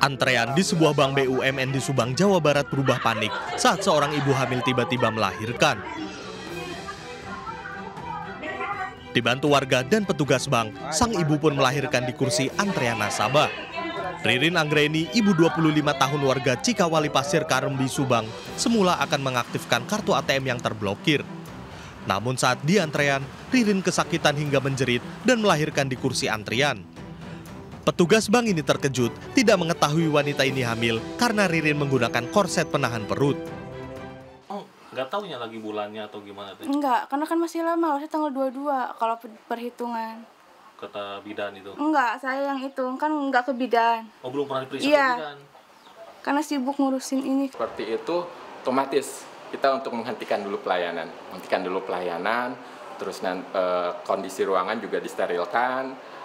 Antrean di sebuah bank BUMN di Subang, Jawa Barat berubah panik saat seorang ibu hamil tiba-tiba melahirkan. Dibantu warga dan petugas bank, sang ibu pun melahirkan di kursi antrean nasabah. Ririn Anggreni, ibu 25 tahun warga Cikawali Pasir Karembi, Subang, semula akan mengaktifkan kartu ATM yang terblokir. Namun saat di antrean, Ririn kesakitan hingga menjerit dan melahirkan di kursi antrian. Petugas bank ini terkejut, tidak mengetahui wanita ini hamil karena Ririn menggunakan korset penahan perut. Oh, nggak taunya lagi bulannya atau gimana tuh? Enggak, karena kan masih lama, harusnya tanggal 22 kalau perhitungan. Kata bidan itu? Enggak, saya yang itu, kan enggak ke bidan. Oh, belum pernah diperiksa iya, ke bidan? Karena sibuk ngurusin ini. Seperti itu, otomatis kita untuk menghentikan dulu pelayanan. Terus kondisi ruangan juga disterilkan.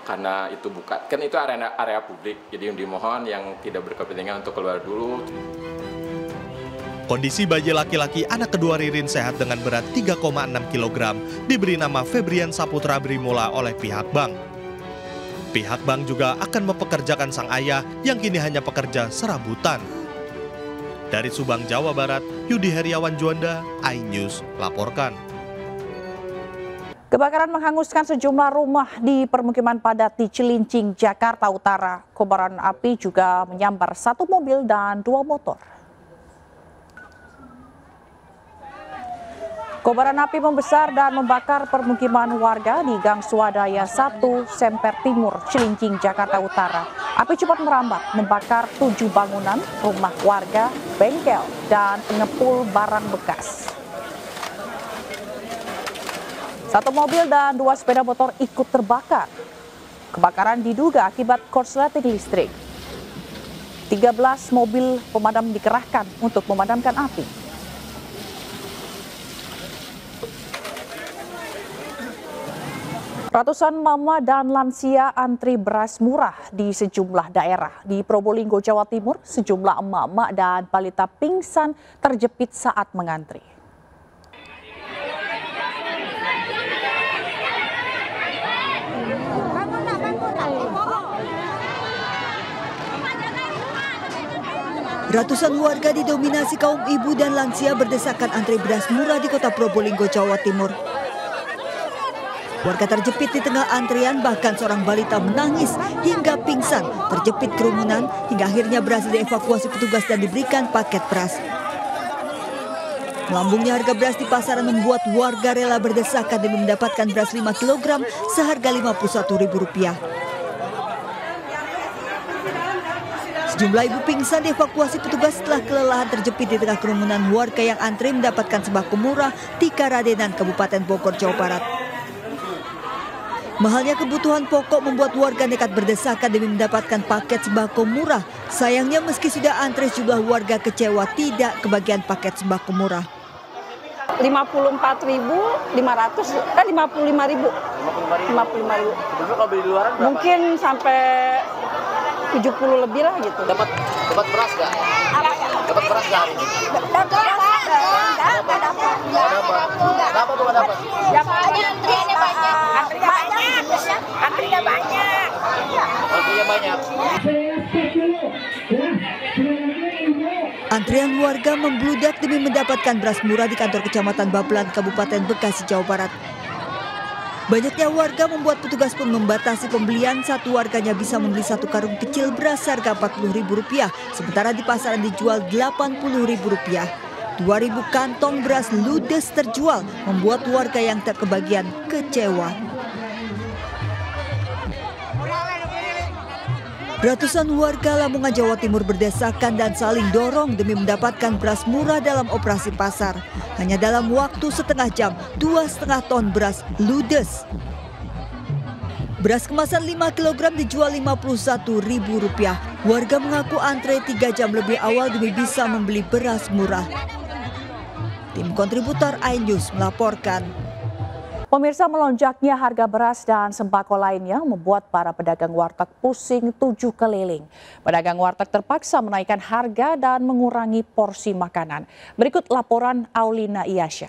Karena itu kan itu area publik, jadi dimohon yang tidak berkepentingan untuk keluar dulu. Kondisi bayi laki-laki anak kedua Ririn sehat dengan berat 3,6 kg, diberi nama Febrian Saputra Brimola oleh pihak bank. Pihak bank juga akan mempekerjakan sang ayah yang kini hanya pekerja serabutan. Dari Subang, Jawa Barat, Yudi Heriawan Juanda, iNews laporkan. Kebakaran menghanguskan sejumlah rumah di permukiman padat di Cilincing, Jakarta Utara. Kobaran api juga menyambar satu mobil dan dua motor. Kobaran api membesar dan membakar permukiman warga di Gang Swadaya 1, Semper Timur, Cilincing, Jakarta Utara. Api cepat merambat, membakar 7 bangunan, rumah warga, bengkel, dan pengepul barang bekas. Satu mobil dan 2 sepeda motor ikut terbakar. Kebakaran diduga akibat korsleting listrik. 13 mobil pemadam dikerahkan untuk memadamkan api. Ratusan mama dan lansia antri beras murah di sejumlah daerah. Di Probolinggo, Jawa Timur, sejumlah emak-emak dan balita pingsan terjepit saat mengantri. Ratusan warga didominasi kaum ibu dan lansia berdesakan antri beras murah di kota Probolinggo, Jawa Timur. Warga terjepit di tengah antrian, bahkan seorang balita menangis hingga pingsan, terjepit kerumunan hingga akhirnya berhasil dievakuasi petugas dan diberikan paket beras. Melambungnya harga beras di pasaran membuat warga rela berdesakan demi mendapatkan beras 5 kg seharga Rp51.000. Sejumlah ibu pingsan dievakuasi petugas setelah kelelahan terjepit di tengah kerumunan warga yang antri mendapatkan sembako murah di Karadenan, Kabupaten Bogor, Jawa Barat. Mahalnya kebutuhan pokok membuat warga nekat berdesakan demi mendapatkan paket sembako murah. Sayangnya meski sudah antri, sejumlah warga kecewa tidak kebagian paket sembako murah. 54.500, 55.000. 55.000. Kalau beli di luaran berapa? Mungkin sampai 70 lebih lah gitu. Dapat beras nggak? Dapat beras nggak hari ini? Kenapa tuh nggak dapat? Antriannya banyak. Antriannya banyak. Antriannya banyak. Antrian warga membludak demi mendapatkan beras murah di kantor Kecamatan Babelan, Kabupaten Bekasi, Jawa Barat. Banyaknya warga membuat petugas pun membatasi pembelian. Satu warganya bisa membeli satu karung kecil beras harga Rp40.000, sementara di pasaran dijual Rp80.000. 2.000 kantong beras ludes terjual, membuat warga yang tak kebagian kecewa. Ratusan warga Lamongan, Jawa Timur berdesakan dan saling dorong demi mendapatkan beras murah dalam operasi pasar. Hanya dalam waktu setengah jam, 2,5 ton beras ludes. Beras kemasan 5 kg dijual Rp51.000. Warga mengaku antre 3 jam lebih awal demi bisa membeli beras murah. Tim kontributor iNews melaporkan. Pemirsa, melonjaknya harga beras dan sembako lainnya membuat para pedagang warteg pusing 7 keliling. Pedagang warteg terpaksa menaikkan harga dan mengurangi porsi makanan. Berikut laporan Aulina Iyasya.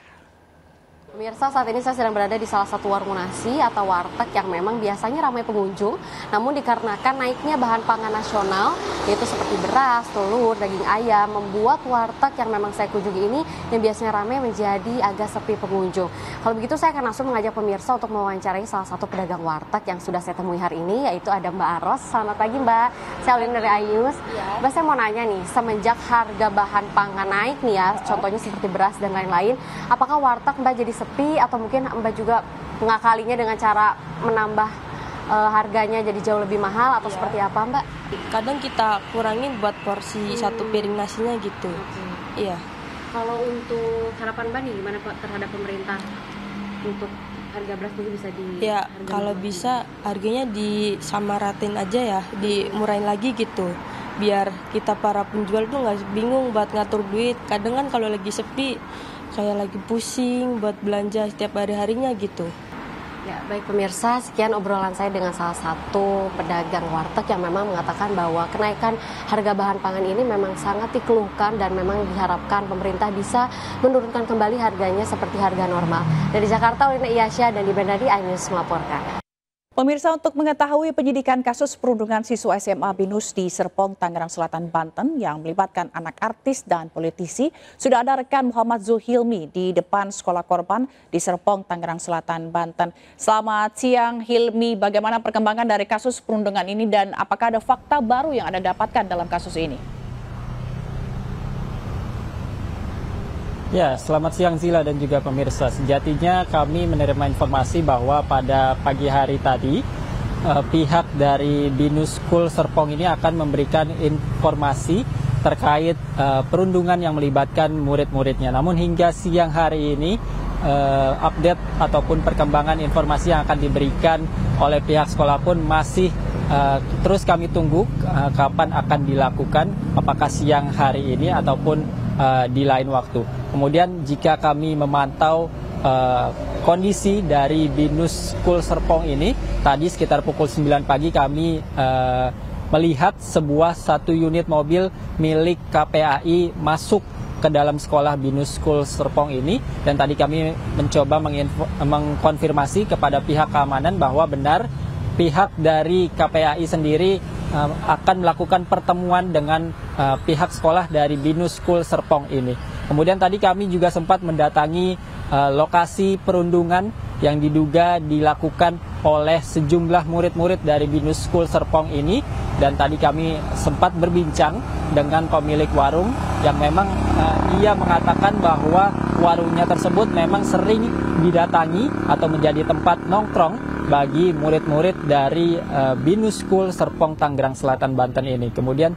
Pemirsa, saat ini saya sedang berada di salah satu warung nasi atau warteg yang memang biasanya ramai pengunjung, namun dikarenakan naiknya bahan pangan nasional, yaitu seperti beras, telur, daging ayam, membuat warteg yang memang saya kunjungi ini yang biasanya ramai menjadi agak sepi pengunjung. Kalau begitu saya akan langsung mengajak pemirsa untuk mewawancarai salah satu pedagang warteg yang sudah saya temui hari ini, yaitu ada Mbak Aros. Selamat pagi Mbak, saya Ulin dari Ayus. Mbak, saya mau nanya nih, semenjak harga bahan pangan naik nih ya, contohnya seperti beras dan lain-lain, apakah warteg Mbak jadi sepi atau mungkin Mbak juga mengakalinya dengan cara menambah harganya jadi jauh lebih mahal atau seperti apa Mbak? Kadang kita kurangin buat porsi satu piring nasinya gitu. Iya. Kalau untuk harapan Mbak nih gimana Pak terhadap pemerintah untuk harga beras mungkin bisa di? Ya kalau bisa harganya disamaratin aja ya, dimurahin lagi gitu. Biar kita para penjual tuh nggak bingung buat ngatur duit. Kadang kan kalau lagi sepi kayak lagi pusing buat belanja setiap hari-harinya gitu. Ya, baik pemirsa, sekian obrolan saya dengan salah satu pedagang warteg yang memang mengatakan bahwa kenaikan harga bahan pangan ini memang sangat dikeluhkan dan memang diharapkan pemerintah bisa menurunkan kembali harganya seperti harga normal. Dari Jakarta, Ulina Iyasya dan di Bandari, iNews melaporkan. Pemirsa, untuk mengetahui penyidikan kasus perundungan siswa SMA Binus di Serpong, Tangerang Selatan, Banten yang melibatkan anak artis dan politisi, sudah ada rekan Muhammad Zuhilmi di depan sekolah korban di Serpong, Tangerang Selatan, Banten. Selamat siang Hilmi, bagaimana perkembangan dari kasus perundungan ini dan apakah ada fakta baru yang Anda dapatkan dalam kasus ini? Ya, selamat siang Zila dan juga pemirsa. Sejatinya kami menerima informasi bahwa pada pagi hari tadi pihak dari Binus School Serpong ini akan memberikan informasi terkait perundungan yang melibatkan murid-muridnya. Namun hingga siang hari ini update ataupun perkembangan informasi yang akan diberikan oleh pihak sekolah pun masih terus kami tunggu kapan akan dilakukan, apakah siang hari ini ataupun di lain waktu. Kemudian jika kami memantau kondisi dari Binus School Serpong ini, tadi sekitar pukul 9 pagi kami melihat satu unit mobil milik KPAI masuk ke dalam sekolah Binus School Serpong ini, dan tadi kami mencoba mengkonfirmasi kepada pihak keamanan bahwa benar pihak dari KPAI sendiri akan melakukan pertemuan dengan pihak sekolah dari Binus School Serpong ini. Kemudian tadi kami juga sempat mendatangi lokasi perundungan yang diduga dilakukan oleh sejumlah murid-murid dari Binus School Serpong ini, dan tadi kami sempat berbincang dengan pemilik warung yang memang ia mengatakan bahwa warungnya tersebut memang sering didatangi atau menjadi tempat nongkrong bagi murid-murid dari Binus School Serpong, Tangerang Selatan, Banten ini. Kemudian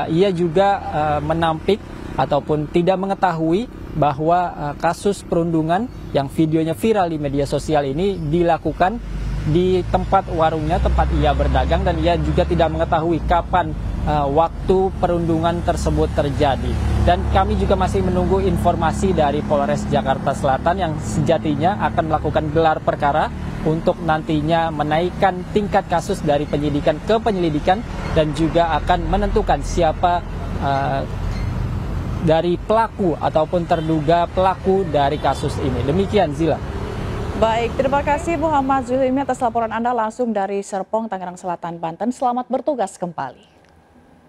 ia juga menampik ataupun tidak mengetahui bahwa kasus perundungan yang videonya viral di media sosial ini dilakukan di tempat warungnya, tempat ia berdagang, dan ia juga tidak mengetahui kapan waktu perundungan tersebut terjadi. Dan kami juga masih menunggu informasi dari Polres Jakarta Selatan yang sejatinya akan melakukan gelar perkara untuk nantinya menaikkan tingkat kasus dari penyidikan ke penyelidikan dan juga akan menentukan siapa dari pelaku ataupun terduga pelaku dari kasus ini. Demikian Zila. Baik, terima kasih Muhammad Zuhilmi atas laporan Anda langsung dari Serpong, Tangerang Selatan, Banten. Selamat bertugas kembali.